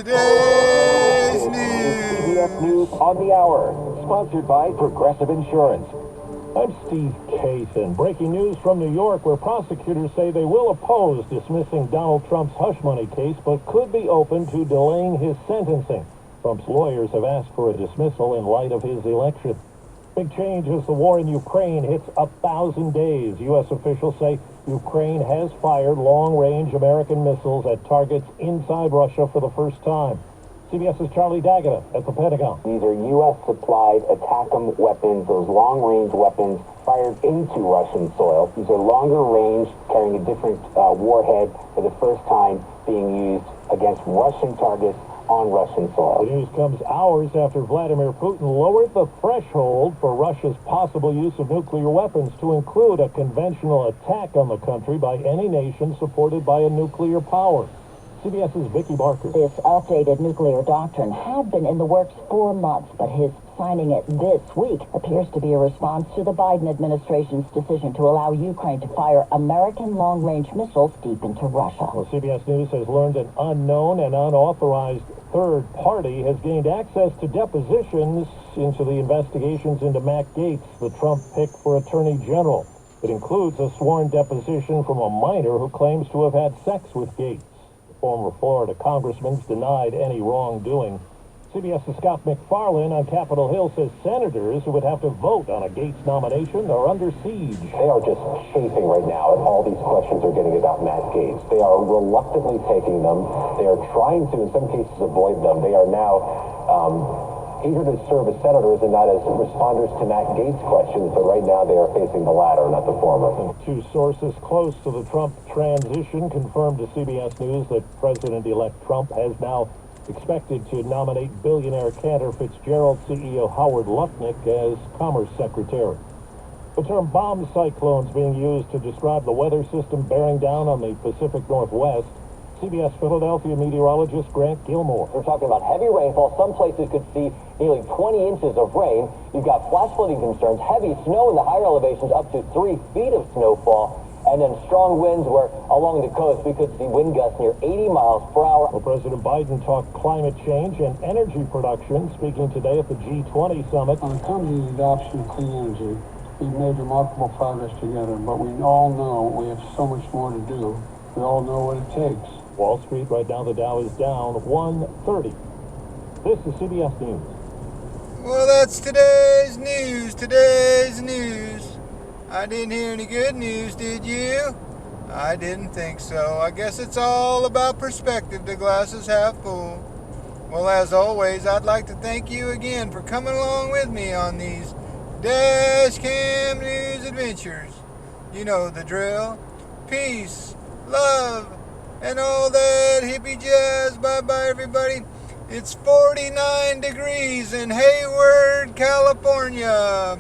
today's CBS News news. on the Hour, sponsored by Progressive Insurance. I'm Steve Cason. Breaking news from New York, where prosecutors say they will oppose dismissing Donald Trump's hush money case, but could be open to delaying his sentencing. Trump's lawyers have asked for a dismissal in light of his election. Big change as the war in Ukraine hits 1,000 days. U.S. officials say Ukraine has fired long-range American missiles at targets inside Russia for the first time. CBS's Charlie D'Agata at the Pentagon. These are U.S.-supplied ATACMS weapons, those long-range weapons fired into Russian soil. These are longer range, carrying a different warhead for the first time being used against Russian targets on Russian soil. The news comes hours after Vladimir Putin lowered the threshold for Russia's possible use of nuclear weapons to include a conventional attack on the country by any nation supported by a nuclear power. CBS's Vicki Barker. This updated nuclear doctrine had been in the works for months, but his signing it this week appears to be a response to the Biden administration's decision to allow Ukraine to fire American long-range missiles deep into Russia. Well, CBS News has learned an unknown and unauthorized third party has gained access to depositions into the investigations into Matt Gaetz, the Trump pick for Attorney General. It includes a sworn deposition from a minor who claims to have had sex with Gaetz. Former Florida congressman's denied any wrongdoing. CBS's Scott MacFarlane on Capitol Hill says senators who would have to vote on a Gaetz nomination are under siege. They are just chafing right now at all these questions they're getting about Matt Gaetz. They are reluctantly taking them. They are trying to, in some cases, avoid them. They are now eager to serve as senators and not as responders to Matt Gaetz questions, but right now they are facing the latter, not the former. Two sources close to the Trump transition confirmed to CBS News that President-elect Trump has now expected to nominate billionaire Cantor Fitzgerald CEO Howard Lutnick as Commerce Secretary. The term bomb cyclones being used to describe the weather system bearing down on the Pacific Northwest. CBS Philadelphia meteorologist Grant Gilmore. We're talking about heavy rainfall. Some places could see nearly 20 inches of rain. You've got flash flooding concerns, heavy snow in the higher elevations, up to 3 feet of snowfall, and then strong winds where along the coast we could see wind gusts near 80 miles per hour. Well, President Biden talked climate change and energy production, speaking today at the G20 summit. When it comes to the adoption of clean energy, we've made remarkable progress together, but we all know we have so much more to do. We all know what it takes. Wall Street right now, the Dow is down 130. This is CBS News. Well, that's today's news. I didn't hear any good news, did you? I didn't think so. I guess it's all about perspective. The glass is half full. Well, as always, I'd like to thank you again for coming along with me on these Dash Cam News adventures. You know the drill. Peace, love, and all that hippie jazz. Bye-bye, everybody. It's 49 degrees in Hayward, California.